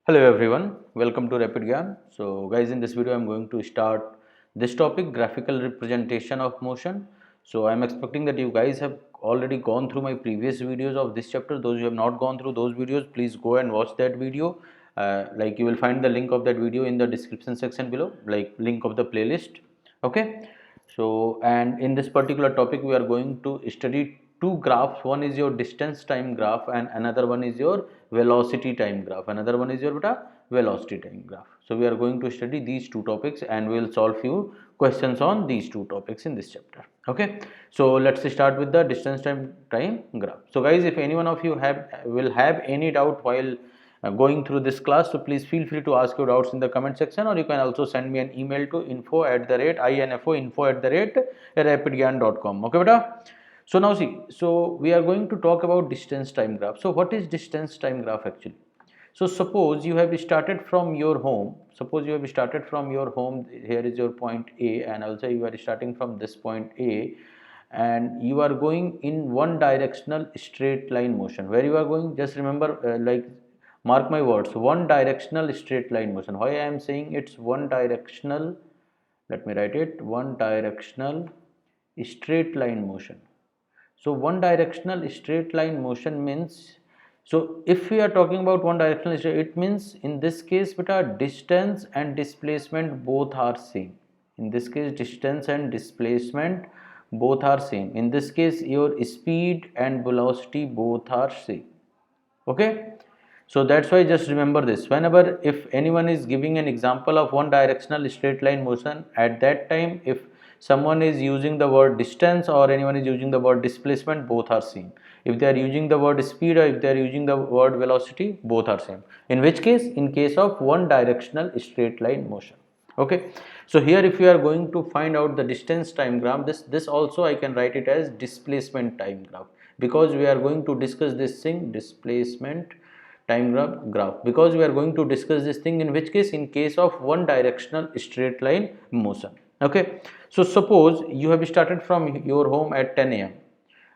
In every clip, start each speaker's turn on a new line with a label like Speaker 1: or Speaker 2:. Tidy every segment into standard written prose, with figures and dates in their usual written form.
Speaker 1: Hello everyone, welcome to Rapid Gyan. So guys, in this video I'm going to start this topic, graphical representation of motion. So I'm expecting that you guys have already gone through my previous videos of this chapter. Those who have not gone through those videos, please go and watch that video. Like you will find the link of that video in the description section below, like link of the playlist. Okay. So and in this particular topic we are going to study two graphs. One is your distance time graph and another one is your velocity time graph. Another one is your velocity time graph. So we are going to study these two topics and we will solve few questions on these two topics in this chapter. Okay. So let's start with the distance time graph. So guys, if any one of you will have any doubt while going through this class, so please feel free to ask your doubts in the comment section, or you can also send me an email to info@rapidgyan.com. Okay beta. So now see, so we are going to talk about distance time graph. So what is distance time graph actually? So suppose you have started from your home. Suppose you have started from your home. Here is your point A, and also you are starting from this point A, and you are going in one directional straight line motion. Where you are going? Just remember, mark my words. One directional straight line motion. Why I am saying it's one directional? Let me write it. One directional straight line motion. So one directional straight line motion means, so if we are talking about one directional straight, it means in this case beta distance and displacement both are same. In this case distance and displacement both are same. In this case your speed and velocity both are same. Okay. So that's why just remember this. Whenever if anyone is giving an example of one directional straight line motion, at that time if someone is using the word distance or anyone is using the word displacement, both are same. If they are using the word speed or if they are using the word velocity, both are same. In which case? In case of one directional straight line motion. Okay. So here if you are going to find out the distance time graph, this also I can write it as displacement time graph, because we are going to discuss this thing, displacement time graph, because we are going to discuss this thing in which case? In case of one directional straight line motion. Okay. So suppose you have started from your home at 10 a.m.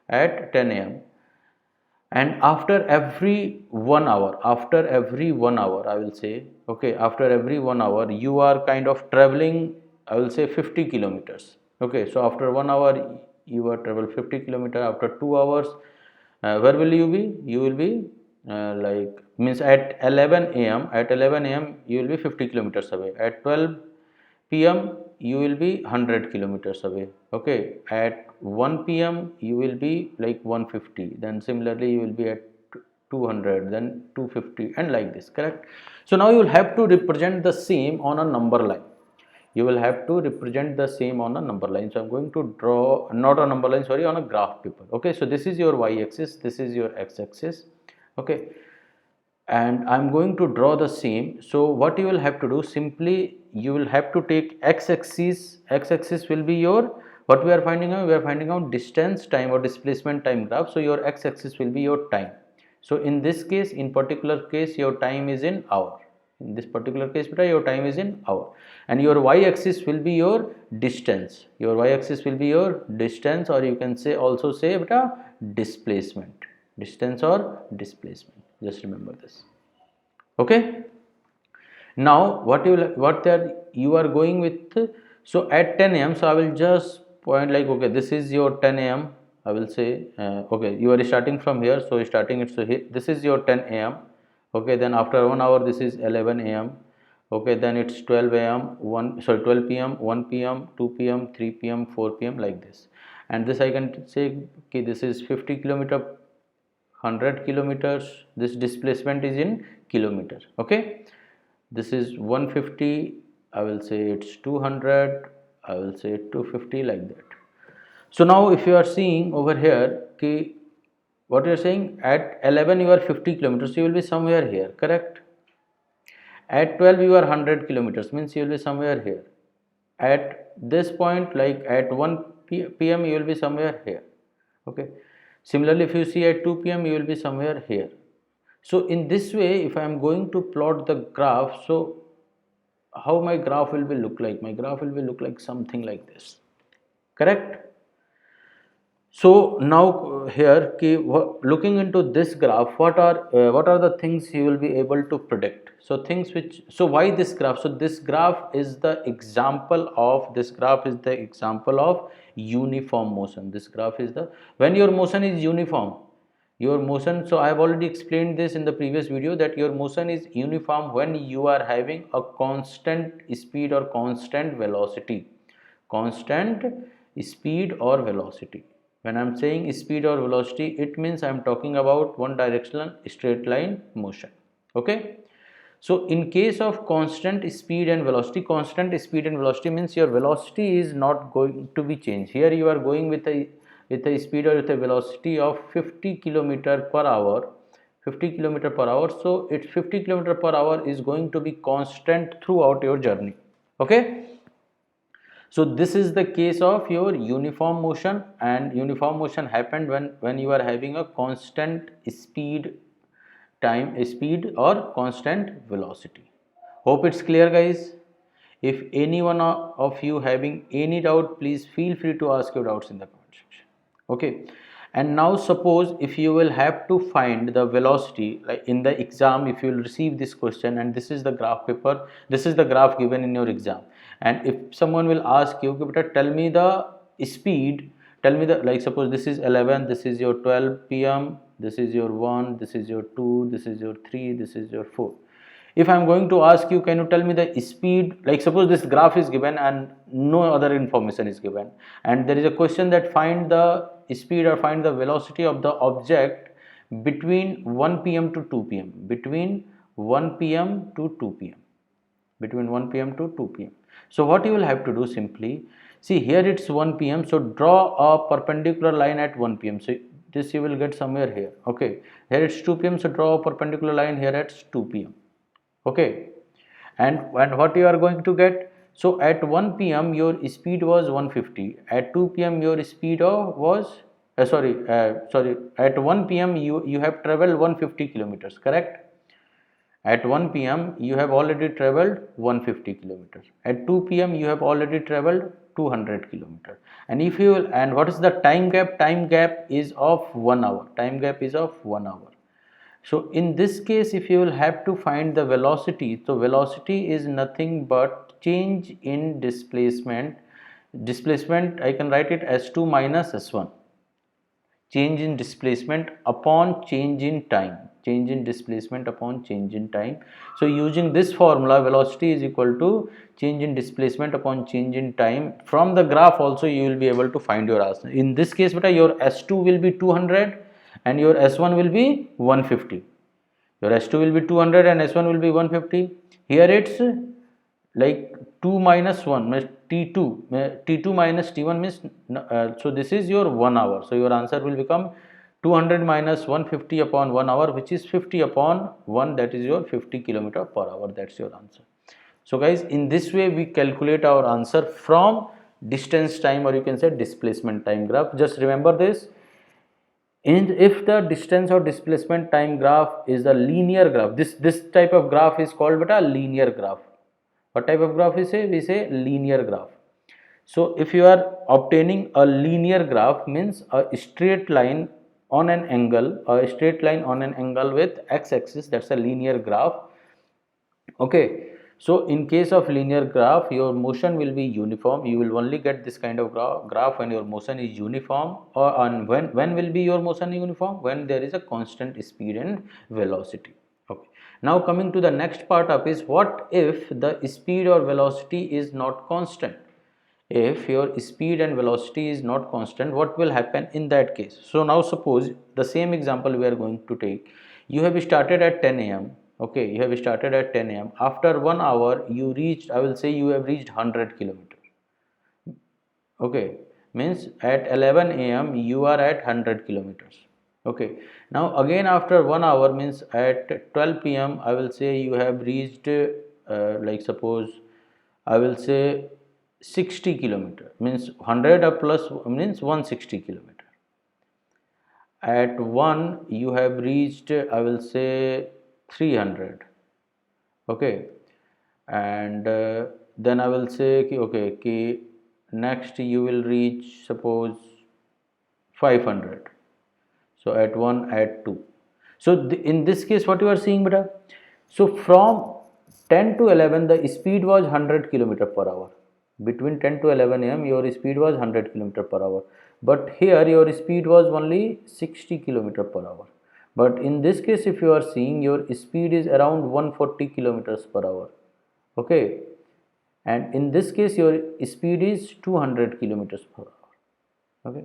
Speaker 1: at 10 a.m. and after every 1 hour I will say, okay, after every 1 hour you are kind of traveling, I will say 50 kilometers. Okay. So after 1 hour you are travel 50 kilometer. After 2 hours, where will you be? You will be like means at 11 a.m. at 11 a.m. you will be 50 kilometers away. At 12 p.m. you will be 100 kilometers away. Okay. At 1 p.m. you will be like 150, then similarly you will be at 200, then 250, and like this. Correct. So now you will have to represent the same on a number line. You will have to represent the same on a number line. So I'm going to draw, not a number line, sorry, on a graph paper. Okay. So this is your y-axis, this is your x-axis. Okay. And I'm going to draw the same. So what you will have to do, simply you will have to take x-axis. X-axis will be your, what we are finding out, we are finding out distance time or displacement time graph. So your x-axis will be your time. So in this case, in particular case, your time is in hour. In this particular case beta, your time is in hour, and your y-axis will be your distance. Your y-axis will be your distance, or you can say also say beta displacement, distance or displacement. Just remember this. Okay. Now you are going with, so at 10 a.m. so I will just point like, okay, this is your 10 a.m. I will say okay, you are starting from here, so starting it, so here, this is your 10 a.m. Okay. Then after 1 hour this is 11 a.m. Okay. Then it's 12 a.m. 12 p.m. 1 p.m. 2 p.m. 3 p.m. 4 p.m. like this. And this I can say, okay, this is 50 kilometer, 100 kilometers. This displacement is in kilometers. Okay. This is 150, I will say it's 200, I will say 250, like that. So now if you are seeing over here, ki, what you are saying, at 11 you are 50 kilometers, you will be somewhere here. Correct. At 12 you are 100 kilometers, means you will be somewhere here. At this point, like at 1 p.m. you will be somewhere here. Okay. Similarly, if you see at 2 p.m. you will be somewhere here. So in this way, if I am going to plot the graph, so how my graph will be look like? My graph will be look like something like this. Correct. So now here looking into this graph, what are the things you will be able to predict? So things which, so why this graph? So this graph is the example of uniform motion. This graph is the, when your motion is uniform, your motion, so I have already explained this in the previous video, that your motion is uniform when you are having a constant speed or constant velocity. Constant speed or velocity. When I'm saying speed or velocity, it means I'm talking about one directional straight line motion. Okay. So in case of constant speed and velocity, constant speed and velocity means your velocity is not going to be changed. Here you are going with a speed or with a velocity of 50 kilometer per hour, 50 kilometer per hour. So it's 50 kilometer per hour is going to be constant throughout your journey. Okay. So this is the case of your uniform motion, and uniform motion happened when you are having a constant speed or constant velocity. Hope it's clear, guys. If any one of you having any doubt, please feel free to ask your doubts in the comment section. Okay. And now suppose if you will have to find the velocity, like in the exam, if you will receive this question and this is the graph paper, this is the graph given in your exam, and if someone will ask you, okay, tell me the speed, tell me the, like suppose this is 11, this is your 12 p.m, this is your 1, this is your 2, this is your 3, this is your 4. If I'm going to ask you, can you tell me the speed, like suppose this graph is given and no other information is given, and there is a question that find the speed or find the velocity of the object between 1 p.m to 2 p.m, between 1 p.m to 2 p.m, between 1 p.m to 2 p.m. So what you will have to do, simply see, here it's 1 p.m, so draw a perpendicular line at 1 p.m. So this you will get somewhere here. Okay, here it's 2 p.m, so draw a perpendicular line here at 2 p.m. Okay. And what you are going to get, so at 1 p.m your speed was 150, at 2 p.m your speed was sorry, at 1 p.m you have traveled 150 kilometers, correct? At 1 p.m you have already traveled 150 kilometers, at 2 p.m you have already traveled 200 kilometers. And if you will, and what is the time gap? Time gap is of 1 hour, time gap is of 1 hour. So in this case, if you will have to find the velocity, so velocity is nothing but change in displacement. Displacement, I can write it as 2 minus s1. Change in displacement upon change in time. Change in displacement upon change in time. So using this formula, velocity is equal to change in displacement upon change in time. From the graph also you will be able to find your answer. In this case, beta, your S2 will be 200 and your S1 will be 150. Your S2 will be 200 and S1 will be 150. Here it's like 2 minus 1 means T2, T2 minus T1 means, so this is your 1 hour. So your answer will become 200 minus 150 upon 1 hour, which is 50 upon 1, that is your 50 kilometer per hour. That's your answer. So guys, in this way we calculate our answer from distance time, or you can say displacement time graph. Just remember this. And if the distance or displacement time graph is a linear graph, this type of graph is called a linear graph. What type of graph we say linear graph. So if you are obtaining a linear graph, means a straight line on an angle, a straight line on an angle with x-axis, that's a linear graph. Okay. So in case of linear graph, your motion will be uniform. You will only get this kind of graph when your motion is uniform, or on when will be your motion uniform? When there is a constant speed and velocity. Okay. Now coming to the next part of is, what if the speed or velocity is not constant? If your speed and velocity is not constant, what will happen in that case? So now suppose the same example we are going to take. You have started at 10 a.m. Okay, you have started at 10 a.m. After 1 hour you reached, I will say you have reached 100 kilometers. Okay, means at 11 a.m. you are at 100 kilometers. Okay, now again after 1 hour, means at 12 p.m. I will say you have reached like suppose I will say 60 kilometer, means 100 plus means 160 kilometer. At 1 you have reached, I will say 300. Okay, and then I will say okay, next you will reach suppose 500. So at 1, at 2. So in this case what you are seeing beta, so from 10 to 11 the speed was 100 kilometer per hour. Between 10 to 11 am your speed was 100 kilometer per hour, but here your speed was only 60 kilometer per hour. But in this case if you are seeing, your speed is around 140 kilometers per hour. Okay, and in this case your speed is 200 kilometers per hour. Okay,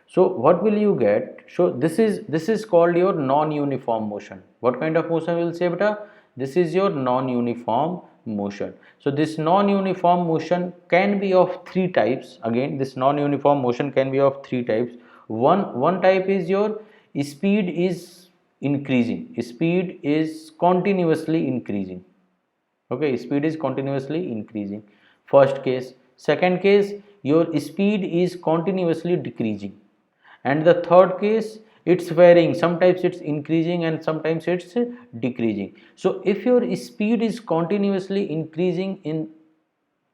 Speaker 1: so what will you get? So this is called your non-uniform motion. What kind of motion will say beta? This is your non-uniform motion. So this non-uniform motion can be of three types. Again, this non-uniform motion can be of three types. One type is your speed is increasing, speed is continuously increasing. Okay, speed is continuously increasing, first case. Second case, your speed is continuously decreasing. And the third case, it's varying, sometimes it's increasing and sometimes it's decreasing. So if your speed is continuously increasing in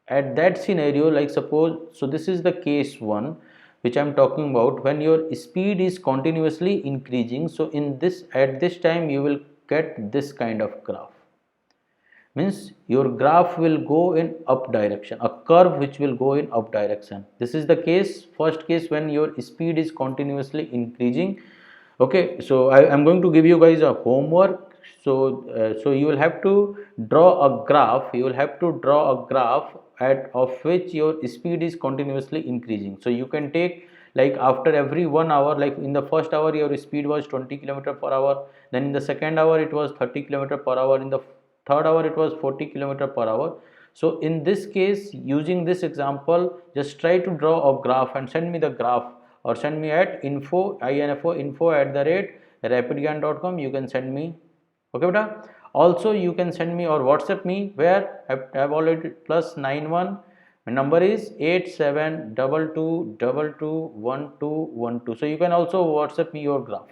Speaker 1: at that scenario, like suppose, so this is the case 1 which I'm talking about, when your speed is continuously increasing. So in this, at this time you will get this kind of graph. Means your graph will go in up direction, a curve which will go in up direction. This is the case, first case, when your speed is continuously increasing. Okay, so I am going to give you guys a homework. So you will have to draw a graph, you will have to draw a graph at of which your speed is continuously increasing. So you can take, like after every 1 hour, like in the first hour your speed was 20 kilometer per hour, then in the second hour it was 30 kilometer per hour, in the third hour it was 40 kilometer per hour. So in this case, using this example, just try to draw a graph and send me the graph, or send me at info@rapidgyan.com. You can send me. Okay beta. Also you can send me or WhatsApp me, where I have already +91, my number is 8722221212. So you can also WhatsApp me your graph.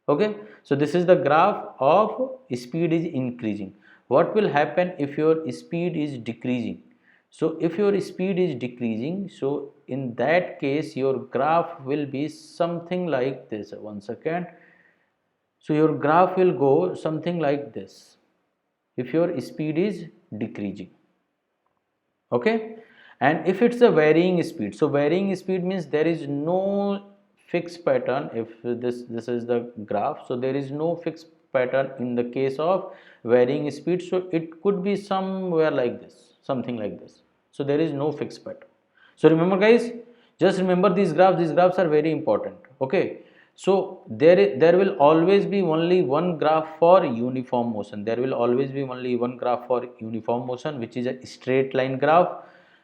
Speaker 1: Okay, so this is the graph of speed is increasing. What will happen if your speed is decreasing? So if your speed is decreasing, so in that case your graph will be something like this. One second. So your graph will go something like this if your speed is decreasing. Okay, and if it's a varying speed, so varying speed means there is no fixed pattern. If this is the graph, so there is no fixed pattern in the case of varying speed. So it could be somewhere like this, something like this. So there is no fixed pattern. So remember guys, just remember these graphs are very important. Okay, so there will always be only one graph for uniform motion. There will always be only one graph for uniform motion, which is a straight line graph.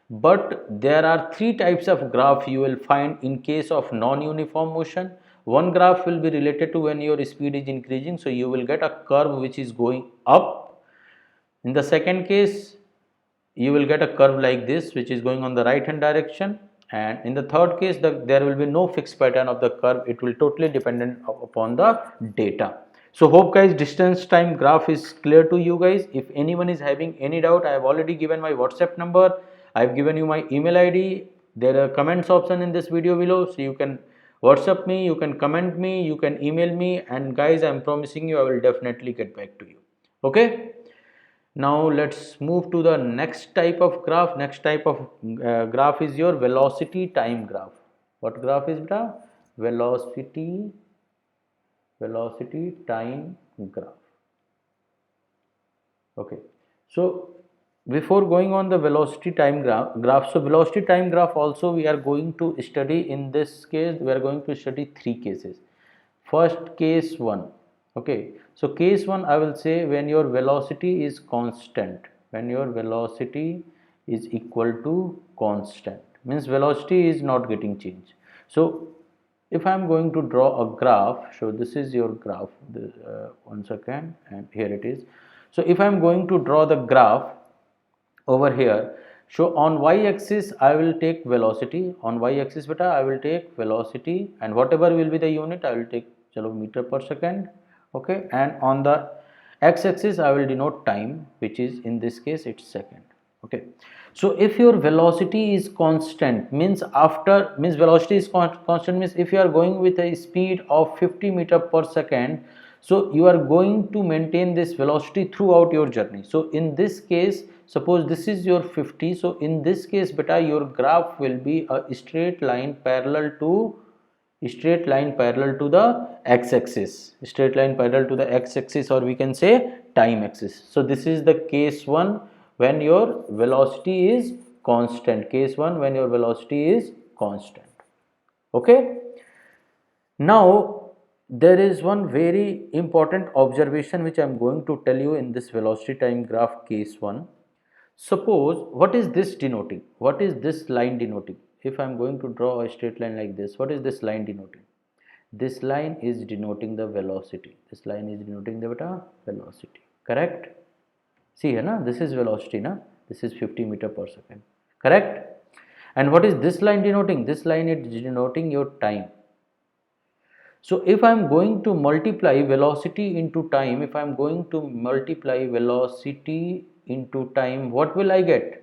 Speaker 1: But there are three types of graph you will find in case of non-uniform motion. One graph will be related to when your speed is increasing, so you will get a curve which is going up. In the second case, you will get a curve like this which is going on the right hand direction. And in the third case, there will be no fixed pattern of the curve. It will totally dependent upon the data. So hope guys distance time graph is clear to you guys. If anyone is having any doubt, I have already given my WhatsApp number, I have given you my email ID. There are comments option in this video below, so you can WhatsApp me, you can comment me, you can email me, and guys I am promising you I will definitely get back to you. Okay, now let's move to the next type of graph. Next type of graph is your velocity time graph. What graph is the velocity time graph? Okay, so before going on the velocity time graph, so velocity time graph also we are going to study. In this case we are going to study three cases. First, case 1. Okay, so case 1 I will say when your velocity is constant, when your velocity is equal to constant, means velocity is not getting changed. So if I am going to draw a graph, so this is your graph, one second, and here it is. So if I am going to draw the graph over here, so on y-axis I will take velocity, on y-axis beta I will take velocity, and whatever will be the unit I will take meter per second. Okay, and on the x-axis I will denote time, which is in this case it's second. Okay, so if your velocity is constant, means velocity is constant means if you are going with a speed of 50 meter per second, so you are going to maintain this velocity throughout your journey. So in this case, suppose this is your 50, so in this case beta, your graph will be a straight line parallel to the x-axis, straight line parallel to the x-axis, or we can say time axis. So this is the case 1 when your velocity is constant, case 1 when your velocity is constant. Okay, now there is one very important observation which I am going to tell you in this velocity time graph case 1. Suppose, what is this denoting? What is this line denoting? If I am going to draw a straight line like this, what is this line denoting? This line is denoting the velocity. This line is denoting the velocity. Correct? See here, na? This is velocity, na? This is 50 meter per second. Correct? And what is this line denoting? This line is denoting your time. So if I am going to multiply velocity into time, if I am going to multiply velocity into time, what will I get?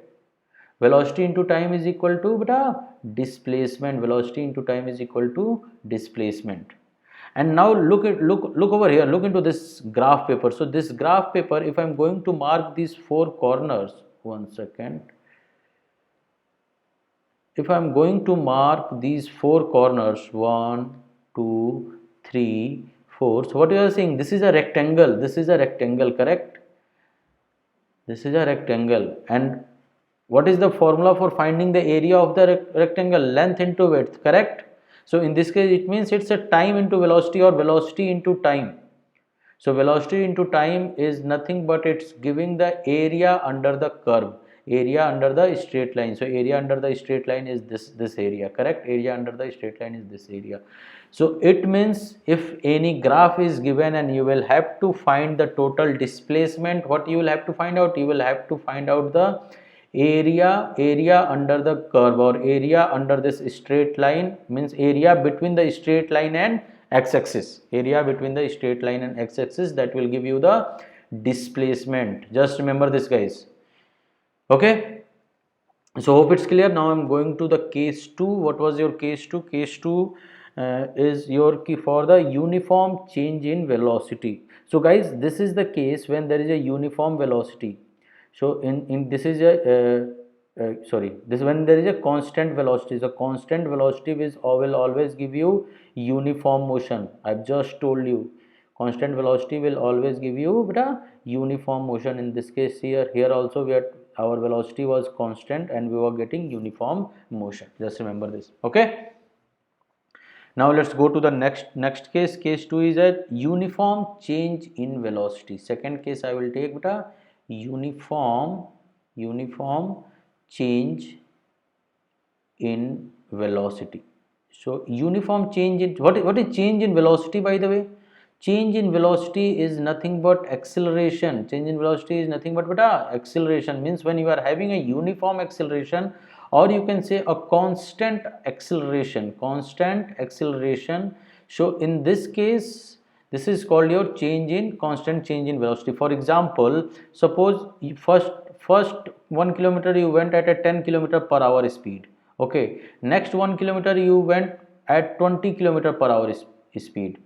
Speaker 1: Velocity into time is equal to beta displacement. Velocity into time is equal to displacement. And now look over here, look into this graph paper. So this graph paper, if I am going to mark these 4 corners, one second. If I am going to mark these 4 corners, 1, 2, 3, 4. So what you are saying? This is a rectangle. This is a rectangle, correct? This is a rectangle. And what is the formula for finding the area of the rectangle? Length into width, correct? So in this case, it means it's a time into velocity or velocity into time. So velocity into time is nothing but it's giving the area under the curve, area under the straight line. So area under the straight line is this area, correct? Area under the straight line is this area. So it means if any graph is given and you will have to find the total displacement, what you will have to find out? You will have to find out the area under the curve, or area under this straight line, means area between the straight line and x-axis, area between the straight line and x-axis, that will give you the displacement. Just remember this, guys. Okay, so hope it's clear. Now I'm going to the case 2. What was your case 2? Case 2 is your key for the uniform change in velocity. So guys, this is the case when there is a uniform velocity. So in this is a this when there is a constant velocity. So constant velocity will always give you uniform motion. I've just told you constant velocity will always give you a uniform motion. In this case here also our velocity was constant and we were getting uniform motion. Just remember this. Okay, now let's go to the next case. Case 2 is a uniform change in velocity. Second case I will take uniform change in velocity. So uniform change in what is change in velocity, by the way? Change in velocity is nothing but acceleration. Change in velocity is nothing but acceleration. Means when you are having a uniform acceleration, or you can say a constant acceleration. So in this case, this is called your constant change in velocity. For example, suppose first 1 kilometer you went at a 10 kilometer per hour speed. Okay, next 1 kilometer you went at 20 kilometer per hour speed.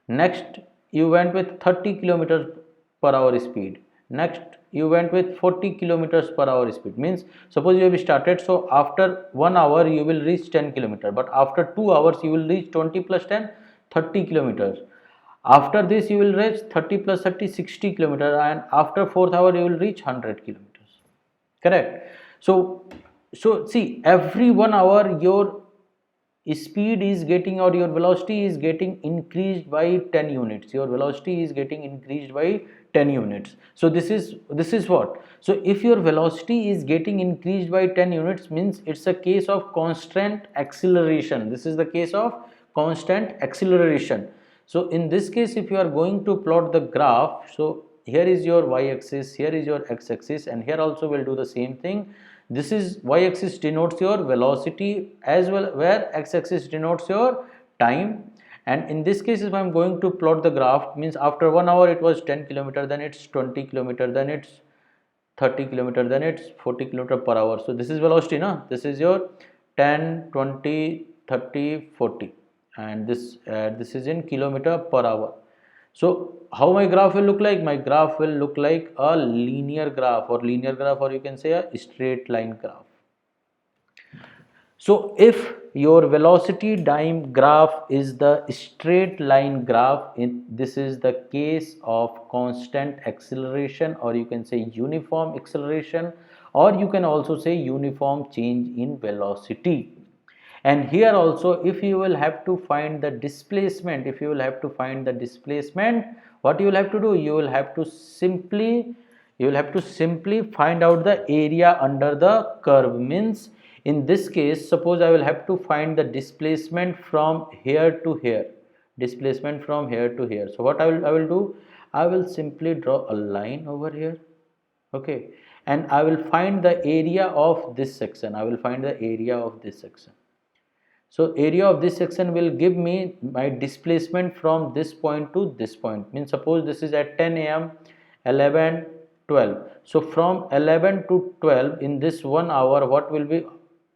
Speaker 1: Next you went with 30 kilometers per hour speed. Next you went with 40 kilometers per hour speed. Means suppose you have started, so after 1 hour you will reach 10 kilometers, but after 2 hours you will reach 20 plus 10, 30 kilometers. After this you will reach 30 plus 30, 60 kilometers, and after 4th hour you will reach 100 kilometers. Correct? So see, every 1 hour your speed is getting, or your velocity is getting increased by 10 units. Your velocity is getting increased by 10 units. So this is what? So if your velocity is getting increased by 10 units, means it's a case of constant acceleration. This is the case of constant acceleration. So in this case, if you are going to plot the graph, so here is your y-axis, here is your x-axis, and here also we'll do the same thing. This is y-axis denotes your velocity as well, where x-axis denotes your time. And in this case, if I am going to plot the graph, means after 1 hour it was 10 kilometer, then it's 20 kilometer, then it's 30 kilometer, then it's 40 kilometer per hour. So this is velocity, no? This is your 10, 20, 30, 40, and this is in kilometer per hour. So how my graph will look like? My graph will look like a linear graph, or you can say a straight line graph. So if your velocity time graph is the straight line graph, this is the case of constant acceleration, or you can say uniform acceleration, or you can also say uniform change in velocity. And here also, if you will have to find the displacement, what you will have to do? You will have to simply find out the area under the curve. Means in this case, suppose I will have to find the displacement from here to here. So what I will do? I will simply draw a line over here. Okay, and I will find the area of this section. So area of this section will give me my displacement from this point to this point. Means suppose this is at 10 a.m., 11, 12. So from 11 to 12, in this 1 hour, what will be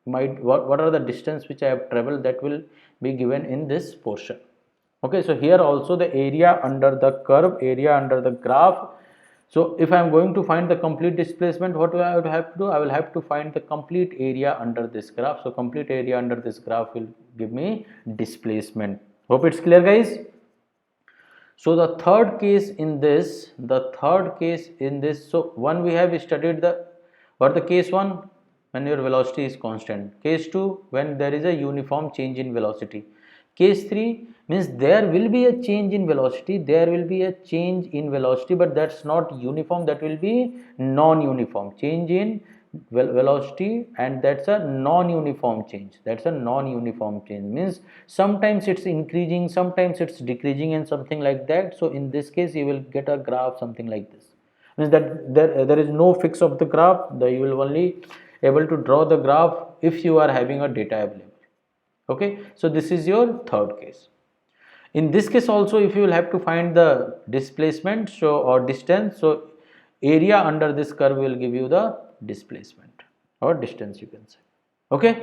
Speaker 1: what are the distance which I have traveled, that will be given in this portion. Okay, so here also the area under the curve, area under the graph. So if I am going to find the complete displacement, what do I have to do? I will have to find the complete area under this graph. So complete area under this graph will give me displacement. Hope it's clear, guys. So the third case in this, so one we have studied the case one, when your velocity is constant. Case 2, when there is a uniform change in velocity. Case 3 means there will be a change in velocity, but that's not uniform, that will be non-uniform change in velocity, and that's a non-uniform change. Means sometimes it's increasing, sometimes it's decreasing, and something like that. So in this case, you will get a graph something like this. Means that there is no fix of the graph. You will only able to draw the graph if you are having a data available. Okay, so this is your third case. In this case also, if you will have to find the displacement, or distance, so area under this curve will give you the displacement or distance, you can say. Okay,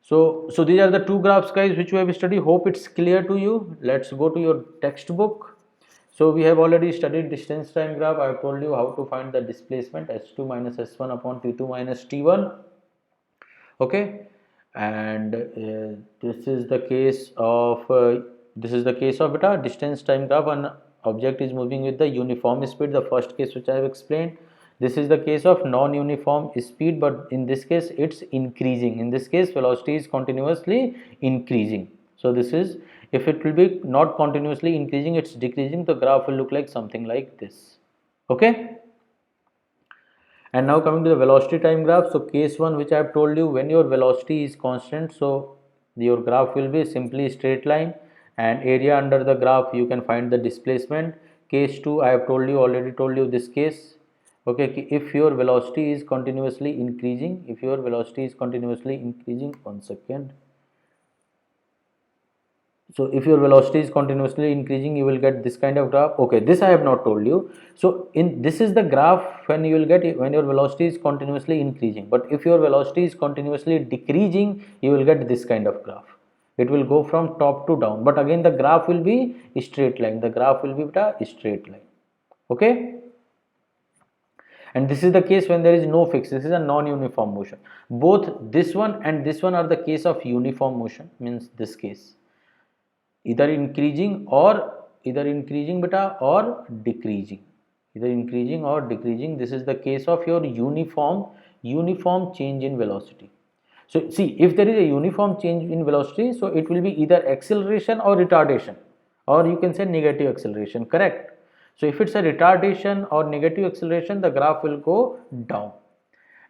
Speaker 1: so these are the two graphs, guys, which we have studied. Hope it's clear to you. Let's go to your textbook. So we have already studied distance time graph. I have told you how to find the displacement, h2 minus s1 upon t2 minus t1. Okay, and this is the case of beta distance time graph. An object is moving with the uniform speed, the first case which I have explained. This is the case of non-uniform speed, but in this case it's increasing. In this case, velocity is continuously increasing. So this is, if it will be not continuously increasing, it's decreasing, the graph will look like something like this. Okay, and now coming to the velocity time graph. So case 1, which I have told you, when your velocity is constant, so your graph will be simply straight line, and area under the graph you can find the displacement. Case 2, I have already told you this case. Okay, if your velocity is continuously increasing, one second. So if your velocity is continuously increasing, you will get this kind of graph. Okay, this I have not told you. So this is the graph when you will get when your velocity is continuously increasing. But if your velocity is continuously decreasing, you will get this kind of graph. It will go from top to down. But again, the graph will be a straight line. Okay. And this is the case when there is no fix. This is a non-uniform motion. Both this one and this one are the case of uniform motion. Means this case, either increasing beta or decreasing. This is the case of your uniform change in velocity. So see, if there is a uniform change in velocity, so it will be either acceleration or retardation, or you can say negative acceleration, correct? So if it's a retardation or negative acceleration, the graph will go down.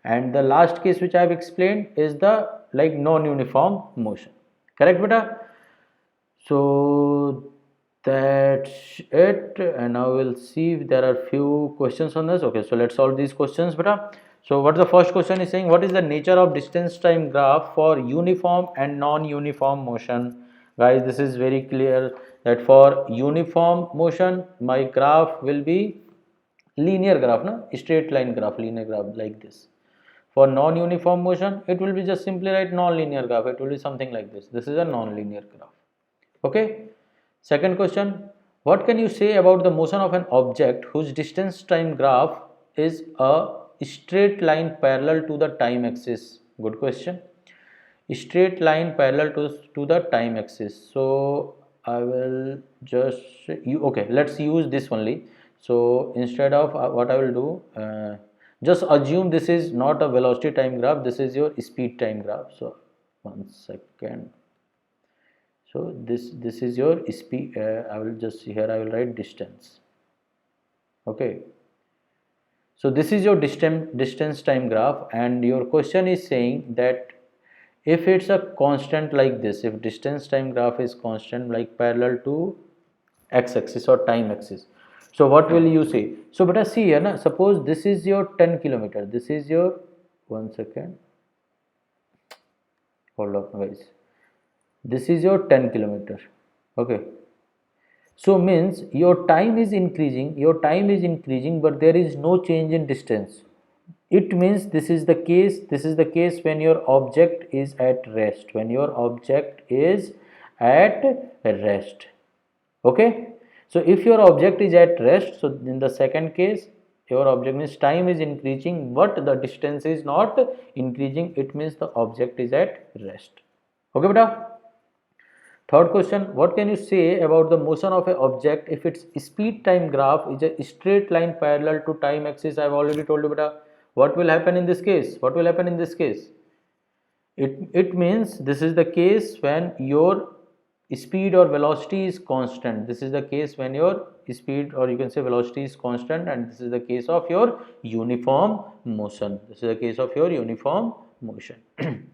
Speaker 1: And the last case which I have explained is the non-uniform motion, correct beta? So that's it, and now we'll see if there are few questions on this. Okay, so let's solve these questions beta. So what the first question is saying, what is the nature of distance time graph for uniform and non-uniform motion? Guys, this is very clear that for uniform motion, my graph will be linear graph, na, straight line graph, linear graph like this. For non-uniform motion, it will be just simply write non-linear graph. It will be something like this. This is a non-linear graph. Okay. Second question, what can you say about the motion of an object whose distance time graph is a straight line parallel to the time axis? Good question. Straight line parallel to the time axis. So I will just okay, let's use this only. So instead of what I will do, just assume this is not a velocity time graph, this is your speed time graph. So 1 second. So this is your speed. I will just here I will write distance. Okay. So this is your distance time graph, and your question is saying that if it's a constant like this, if distance time graph is constant like parallel to x-axis or time axis, so what will you say? So beta see here na, suppose this is your 10 kilometer, this is your 1 second, hold up guys, this is your 10 kilometer. Okay, so means your time is increasing, but there is no change in distance. It means this is the case when your object is at rest, okay. So if your object is at rest, so in the second case your object means time is increasing but the distance is not increasing, it means the object is at rest. Okay beta. Third question, what can you say about the motion of an object if its speed time graph is a straight line parallel to time axis? I have already told you beta. What will happen in this case? It means this is the case when your speed or velocity is constant. This is the case when your speed or you can say velocity is constant, and this is the case of your uniform motion.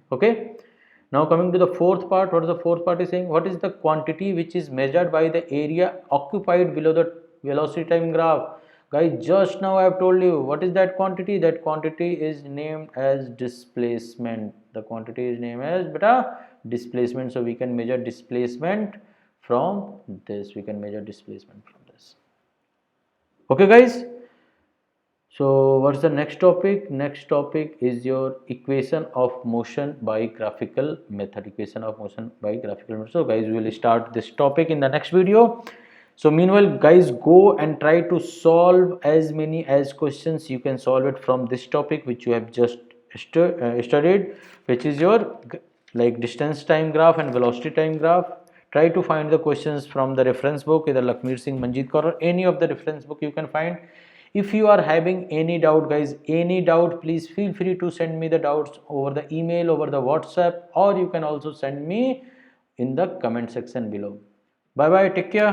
Speaker 1: Okay. Now coming to the fourth part, what is the fourth part is saying? What is the quantity which is measured by the area occupied below the velocity time graph? Guys, just now I have told you what is that quantity. That quantity is named as displacement. The quantity is named as beta displacement. So we can measure displacement from this. Okay guys. So what's the next topic? Next topic is your equation of motion by graphical method. So guys, we will start this topic in the next video. So meanwhile guys, go and try to solve as many as questions you can solve it from this topic which you have just studied, which is your like distance time graph and velocity time graph. Try to find the questions from the reference book, either Lakshmir Singh, Manjeet Kaur, or any of the reference book you can find. If you are having any doubt guys, please feel free to send me the doubts over the email, over the WhatsApp, or you can also send me in the comment section below. Bye bye, take care.